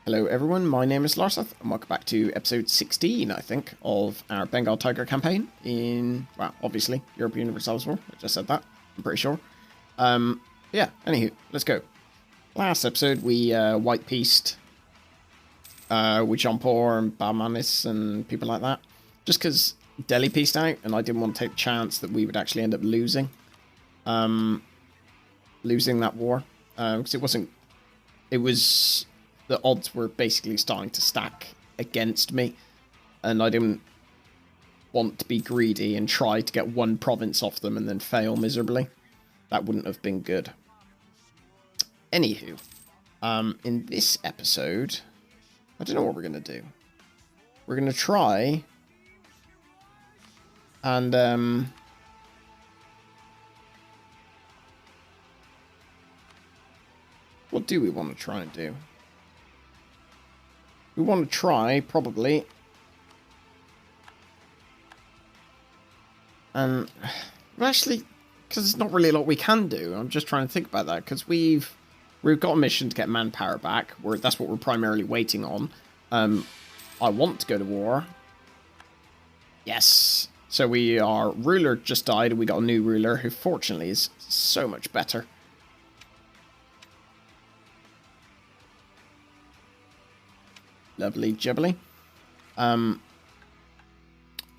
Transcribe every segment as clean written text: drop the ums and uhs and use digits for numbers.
Hello everyone, my name is Larseth, and welcome back to episode 16, I think, of our Bengal Tiger campaign in, well, obviously, Europa Universalis War. I just said that, I'm pretty sure. Yeah, anywho, let's go. Last episode, we white pieced with Jean-Paul and Balmanis and people like that, just because Delhi pieced out, and I didn't want to take the chance that we would actually end up losing that war, because it was... The odds were basically starting to stack against me, and I didn't want to be greedy and try to get one province off them and then fail miserably. That wouldn't have been good. Anywho, in this episode, I don't know what we're going to do. We're going to try and what do we want to try and do? We want to try, probably, and actually, because there's not really a lot we can do. I'm just trying to think about that, because we've got a mission to get manpower back. That's what we're primarily waiting on. I want to go to war. Yes. So our ruler just died, and we got a new ruler, who fortunately is so much better. Lovely jubbly.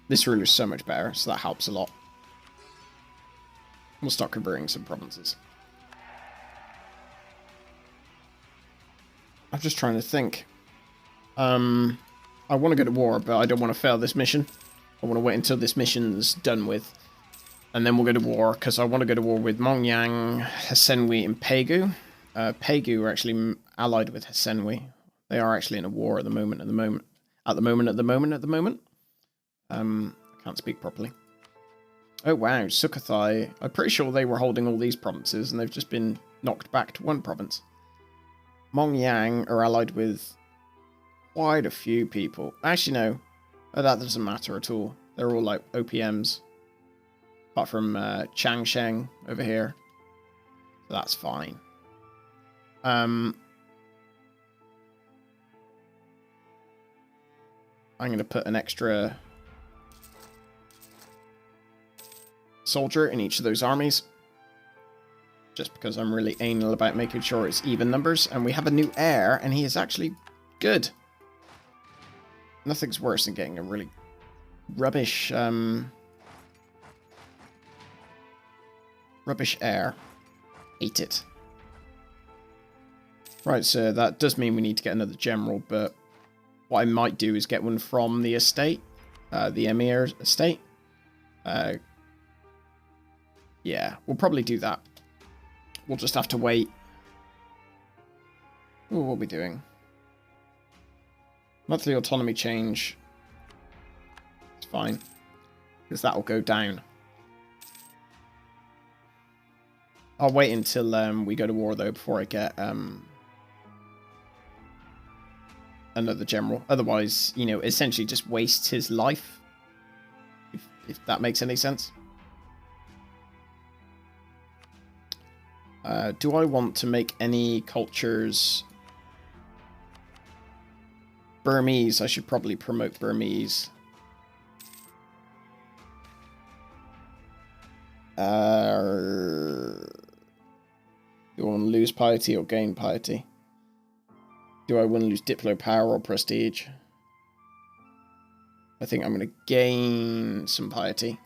This ruler is so much better, so that helps a lot. We'll start converting some provinces. I'm just trying to think. I want to go to war, but I don't want to fail this mission. I want to wait until this mission's done with. And then we'll go to war, because I want to go to war with Mongyang, Hasenwi, and Pegu. Pegu are actually allied with Hasenwi. They are actually in a war at the moment. I can't speak properly. Oh wow, Sukhothai. I'm pretty sure they were holding all these provinces, and they've just been knocked back to one province. Mongyang are allied with quite a few people. Actually, no. Oh, that doesn't matter at all. They're all like OPMs. Apart from Changsheng over here. So that's fine. I'm going to put an extra soldier in each of those armies. Just because I'm really anal about making sure it's even numbers. And we have a new heir, and he is actually good. Nothing's worse than getting a really rubbish heir. Hate it. Right, so that does mean we need to get another general, but what I might do is get one from the estate, the Emir estate. Yeah, we'll probably do that. We'll just have to wait. Ooh, what are we doing? Monthly autonomy change. It's fine, because that'll go down. I'll wait until we go to war, though, before I get another general. Otherwise, you know, essentially just wastes his life. If that makes any sense. Do I want to make any cultures Burmese? I should probably promote Burmese. Do I want to lose piety or gain piety? Do I want to lose Diplo power or prestige? I think I'm going to gain some piety.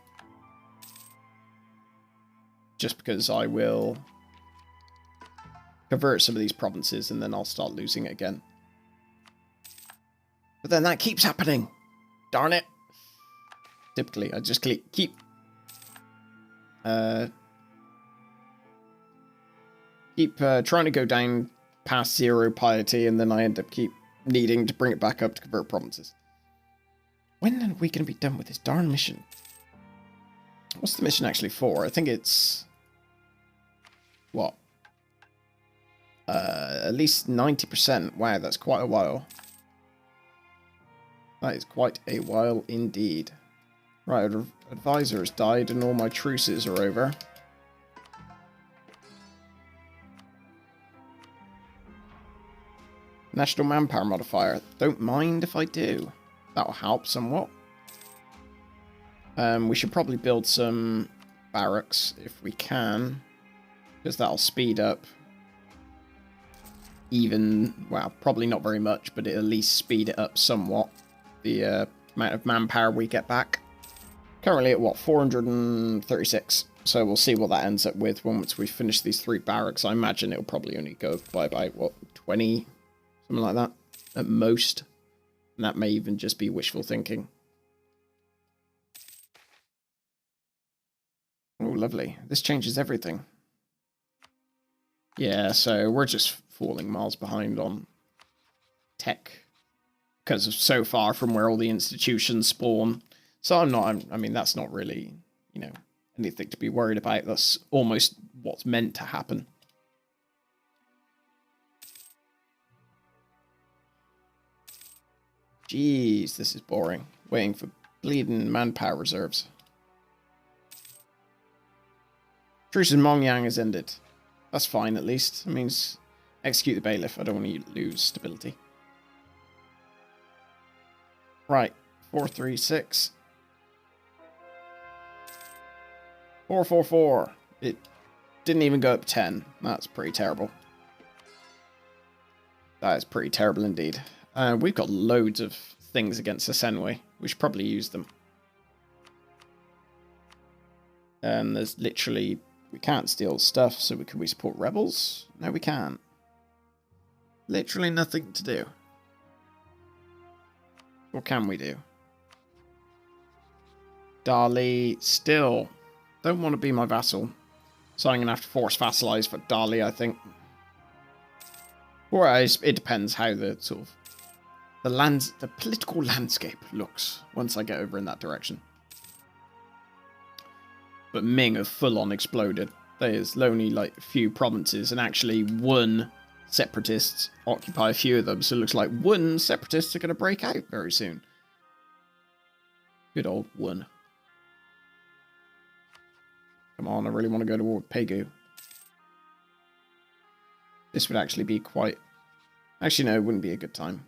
Just because I will convert some of these provinces and then I'll start losing it again. But then that keeps happening. Darn it. Typically, I just keep trying to go down past 0 piety, and then I end up keep needing to bring it back up to convert provinces. When are we going to be done with this darn mission? What's the mission actually for? I think it's... what? At least 90%. Wow, that's quite a while. That is quite a while indeed. Right, advisor has died and all my truces are over. National manpower modifier. Don't mind if I do. That'll help somewhat. We should probably build some barracks if we can, because that'll speed up even, well, probably not very much, but it'll at least speed it up somewhat, the amount of manpower we get back. Currently at, what, 436, so we'll see what that ends up with once we finish these 3 barracks. I imagine it'll probably only go by about, what, 20, something like that, at most. And that may even just be wishful thinking. Oh, lovely. This changes everything. Yeah, so we're just falling miles behind on tech because of so far from where all the institutions spawn. So I mean, that's not really, you know, anything to be worried about. That's almost what's meant to happen. Jeez, this is boring. Waiting for bleeding manpower reserves. Truce in Mongyang has ended. That's fine, at least. It means execute the bailiff. I don't want to lose stability. Right. 436. 444. It didn't even go up 10. That's pretty terrible. That is pretty terrible indeed. We've got loads of things against the Senway. We should probably use them. And there's literally... We can't steal stuff, so can we support rebels? No, we can't. Literally nothing to do. What can we do? Dali, still. Don't want to be my vassal. So I'm going to have to force vassalize for Dali, I think. Or it depends how the sort of... The political landscape looks once I get over in that direction. But Ming have full-on exploded. There's only like a few provinces, and actually one separatists occupy a few of them. So it looks like one separatists are going to break out very soon. Good old one. Come on, I really want to go to war with Pegu. This would actually be quite... Actually, no, it wouldn't be a good time.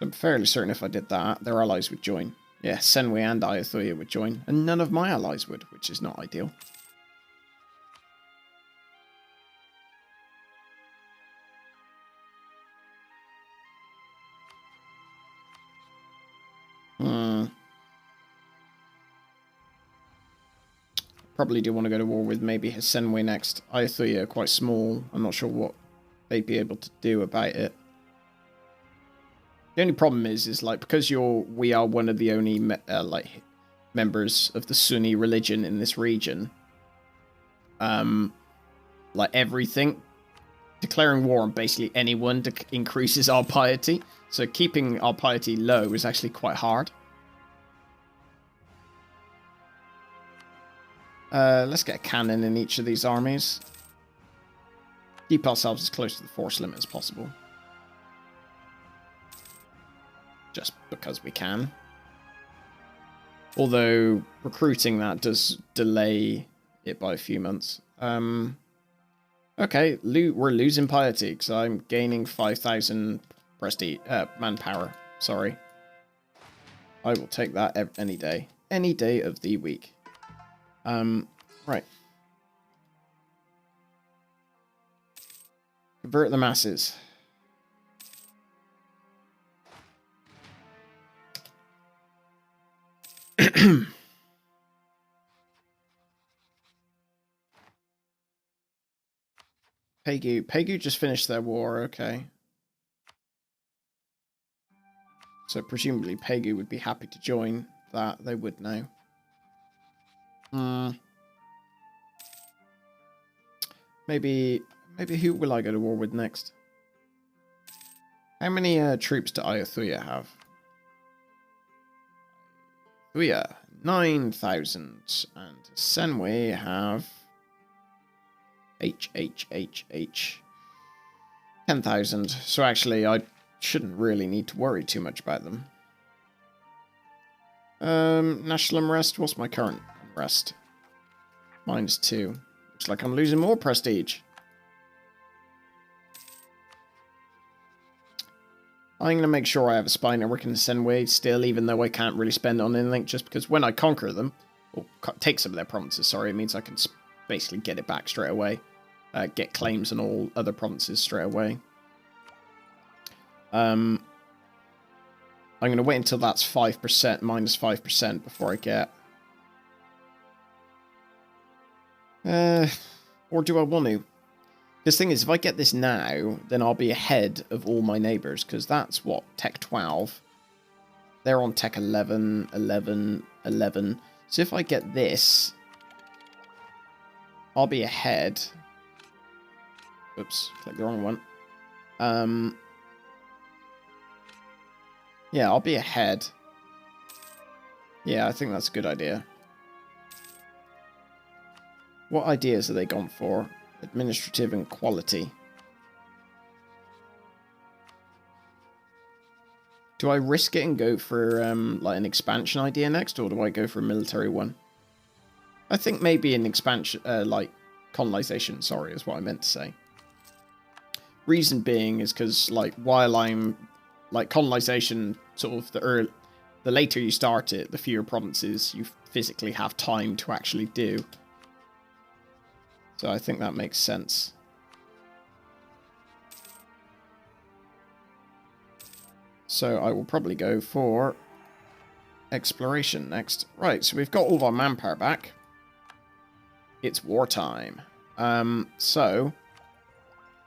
I'm fairly certain if I did that, their allies would join. Yeah, Senway and Ayutthaya would join, and none of my allies would, which is not ideal. Probably do want to go to war with maybe his Senway next. Ayutthaya are quite small. I'm not sure what they'd be able to do about it. The only problem is like, because we are one of the only like members of the Sunni religion in this region. Like everything, declaring war on basically anyone increases our piety. So keeping our piety low is actually quite hard. Let's get a cannon in each of these armies. Keep ourselves as close to the force limit as possible. Just because we can. Although recruiting that does delay it by a few months. Okay, we're losing piety because I'm gaining 5,000 prestige manpower. Sorry. I will take that any day. Any day of the week. Right. Convert the masses. Pegu just finished their war, okay. So presumably Pegu would be happy to join that, they would now. Maybe who will I go to war with next? How many troops do Ayutthaya have? Ayutthaya, 9,000. And Senway have... 10,000. So actually, I shouldn't really need to worry too much about them. National unrest. What's my current unrest? -2. Looks like I'm losing more prestige. I'm going to make sure I have a spy network in the Senway still, even though I can't really spend on anything, just because when I conquer them, or take some of their provinces, sorry, it means I can basically get it back straight away. Get claims on all other provinces straight away. I'm going to wait until that's 5%, minus 5% before I get... or do I want to? This thing is, if I get this now, then I'll be ahead of all my neighbours, because that's, what, Tech 12? They're on Tech 11, 11, 11. So if I get this, I'll be ahead. Oops, clicked the wrong one. Yeah, I'll be ahead. Yeah, I think that's a good idea. What ideas are they gone for? Administrative and quality. Do I risk it and go for like an expansion idea next, or do I go for a military one? I think maybe an expansion, like colonization, sorry, is what I meant to say. Reason being is because, like, while I'm, like, colonization, sort of the later you start it, the fewer provinces you physically have time to actually do. So I think that makes sense. So I will probably go for exploration next. Right, so we've got all of our manpower back. It's wartime. So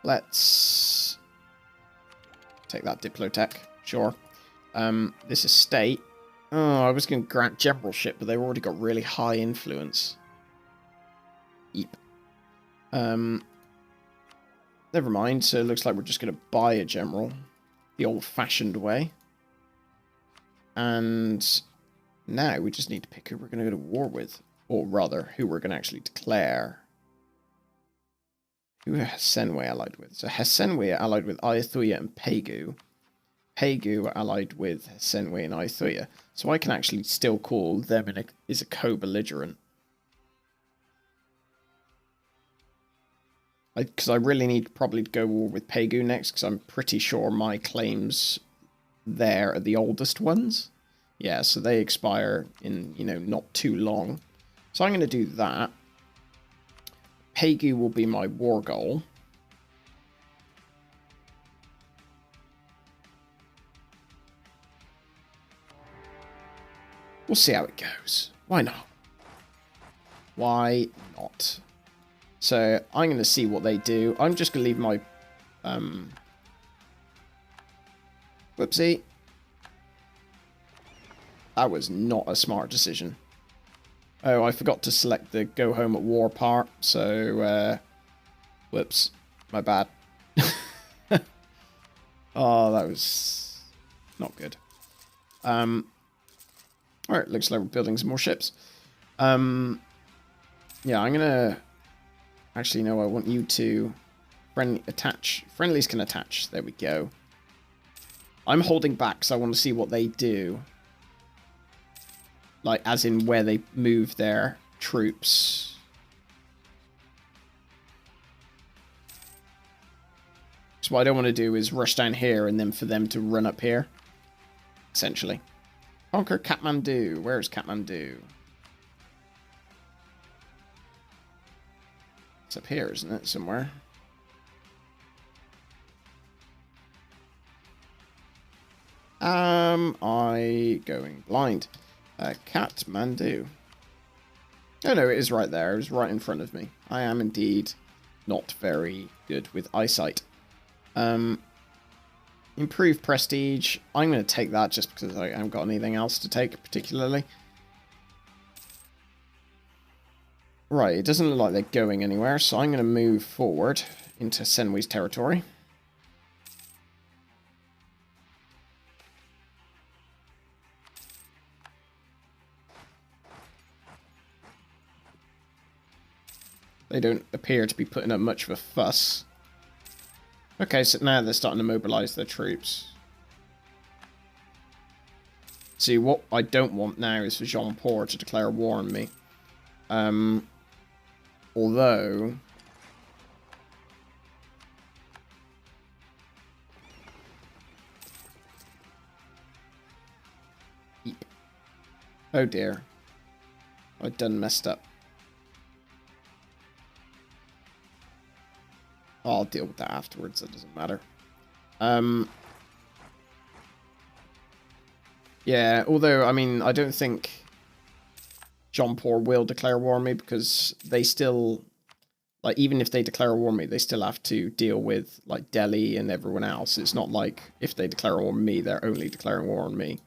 let's take that Diplotech. Sure. This is state. Oh, I was going to grant generalship, but they've already got really high influence. Eep. Never mind. So it looks like we're just going to buy a general the old-fashioned way. And now we just need to pick who we're going to go to war with. Or rather, who we're going to actually declare. Who has Senway allied with? So Senway are allied with Ayutthaya and Pegu. Pegu are allied with Senway and Ayutthaya. So I can actually still call them as a co-belligerent. Because I really need probably to go war with Pegu next, because I'm pretty sure my claims there are the oldest ones. Yeah, so they expire in, you know, not too long. So I'm going to do that. Pegu will be my war goal. We'll see how it goes. Why not? Why not? So I'm going to see what they do. I'm just going to leave my... Whoopsie. That was not a smart decision. Oh, I forgot to select the go home at war part. So, whoops. My bad. Oh, that was not good. Alright, looks like we're building some more ships. Yeah, I'm gonna... Actually, no, I want you to... attach. Friendlies can attach. There we go. I'm holding back because I want to see what they do. Like, as in where they move their troops. So what I don't want to do is rush down here and then for them to run up here. Essentially. Conquer Kathmandu. Where is Kathmandu? It's up here, isn't it? Somewhere. I going blind. Kathmandu. Oh no, it is right there. It was right in front of me. I am indeed not very good with eyesight. Improve prestige. I'm going to take that just because I haven't got anything else to take particularly. Right, it doesn't look like they're going anywhere, so I'm going to move forward into Senway's territory. They don't appear to be putting up much of a fuss. Okay, so now they're starting to mobilize their troops. See, what I don't want now is for Jean-Paul to declare war on me. Although... Oh dear. I done messed up. I'll deal with that afterwards, it doesn't matter. Yeah, although, I mean, I don't think Jaunpur will declare war on me because they still, like, even if they declare war on me, they still have to deal with, like, Delhi and everyone else. It's not like if they declare war on me, they're only declaring war on me.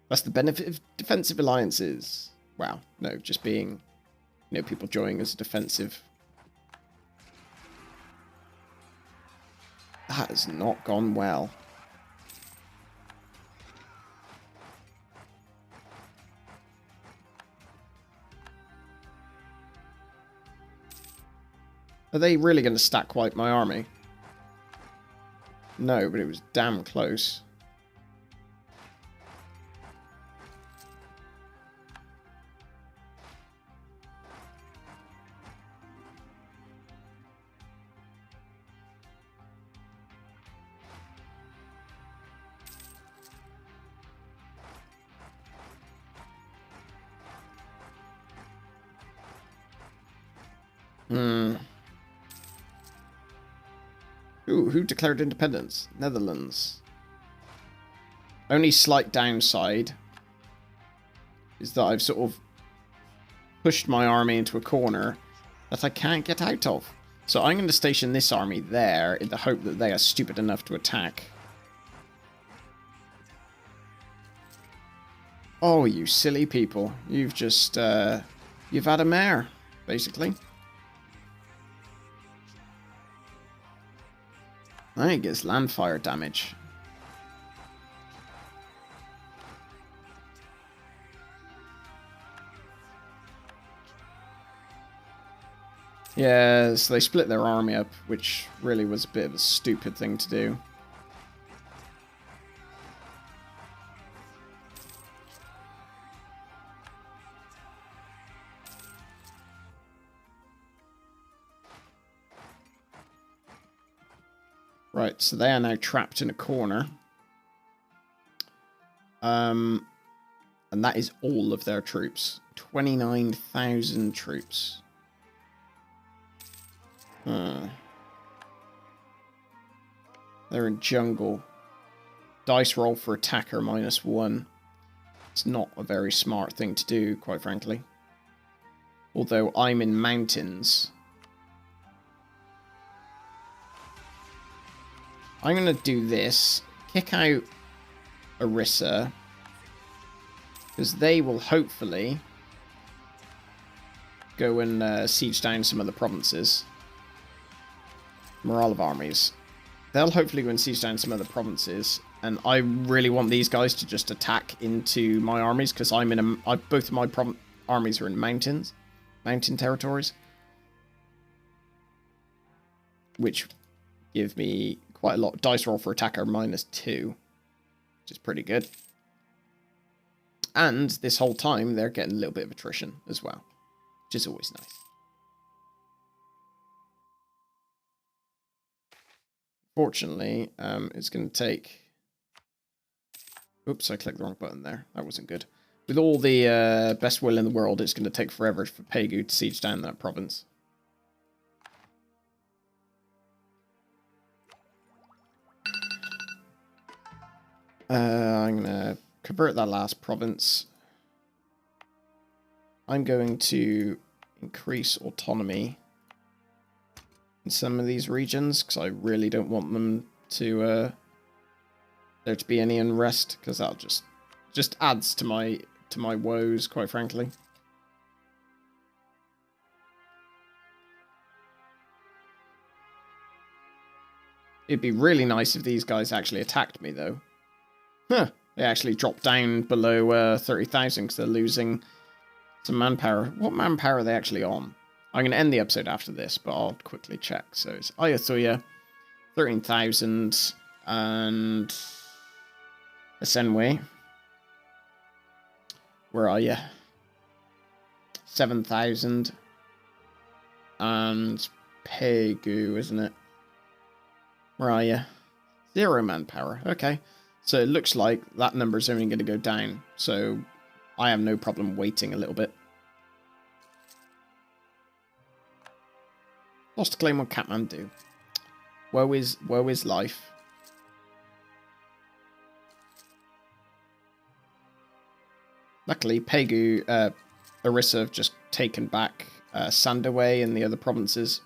That's the benefit of defensive alliances. Wow, no, just being, you know, people joining as a defensive. That has not gone well. Are they really going to stack wipe my army? No, but it was damn close. Ooh, who declared independence? Netherlands. Only slight downside is that I've sort of pushed my army into a corner that I can't get out of. So I'm going to station this army there in the hope that they are stupid enough to attack. Oh, you silly people. You've just, you've had a mare, basically. I think it's landfire damage. Yeah, so they split their army up, which really was a bit of a stupid thing to do. Right, so they are now trapped in a corner. And that is all of their troops. 29,000 troops. They're in jungle. Dice roll for attacker -1. It's not a very smart thing to do, quite frankly. Although I'm in mountains. I'm going to do this. Kick out Orissa. Because they will hopefully go and siege down some of the provinces. Morale of armies. They'll hopefully go and siege down some of the provinces. And I really want these guys to just attack into my armies. Because I'm in a... both of my armies are in mountains. Mountain territories. Which give me quite a lot. Dice roll for attacker -2. Which is pretty good. And this whole time, they're getting a little bit of attrition as well. Which is always nice. Fortunately, it's going to take... Oops, I clicked the wrong button there. That wasn't good. With all the best will in the world, it's going to take forever for Pegu to siege down that province. I'm going to convert that last province. I'm going to increase autonomy in some of these regions because I really don't want them to there to be any unrest, because that'll just adds to my woes, quite frankly. It'd be really nice if these guys actually attacked me, though. Huh. They actually dropped down below 30,000 because they're losing some manpower. What manpower are they actually on? I'm going to end the episode after this, but I'll quickly check. So it's Ayutthaya, 13,000, and Asenwe. Where are you? 7,000. And Pegu, isn't it? Where are you? 0 manpower. Okay. So it looks like that number's only going to go down. So I have no problem waiting a little bit. Lost a claim on Kathmandu. Woe is life. Luckily, Pegu, Orissa have just taken back Sandaway and the other provinces.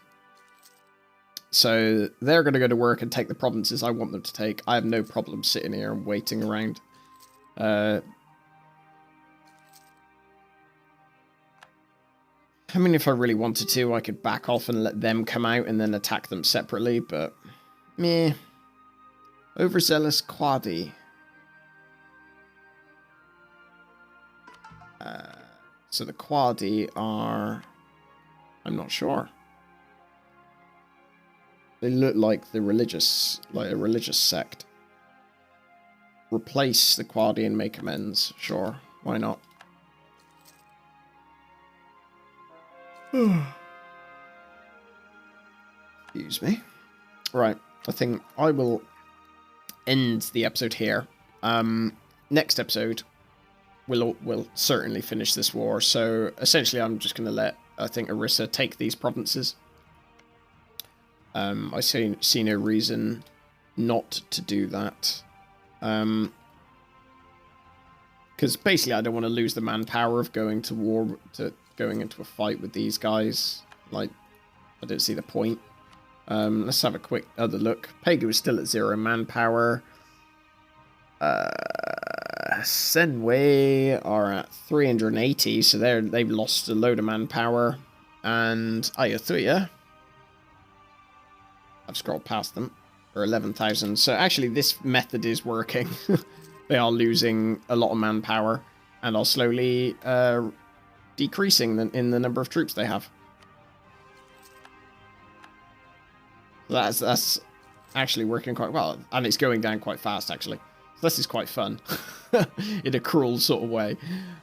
So they're going to go to work and take the provinces I want them to take. I have no problem sitting here and waiting around. I mean, if I really wanted to, I could back off and let them come out and then attack them separately, but meh. Overzealous Quadi. So the Quadi are... I'm not sure. They look like a religious sect. Replace the Quadi and make amends. Sure, why not? Excuse me. Right, I think I will end the episode here. Next episode, we'll certainly finish this war. So essentially, I'm just going to let, I think, Orissa take these provinces. I see no reason not to do that. Because basically, I don't want to lose the manpower of going to war, going into a fight with these guys. Like, I don't see the point. Let's have a quick other look. Pegu is still at 0 manpower. Senway are at 380, so they've lost a load of manpower. And Ayutthaya, I've scrolled past them, are 11,000. So actually this method is working. They are losing a lot of manpower and are slowly decreasing in the number of troops they have. That's actually working quite well, and it's going down quite fast actually. So this is quite fun in a cruel sort of way.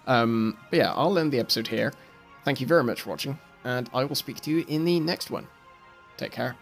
But yeah, I'll end the episode here. Thank you very much for watching, and I will speak to you in the next one. Take care.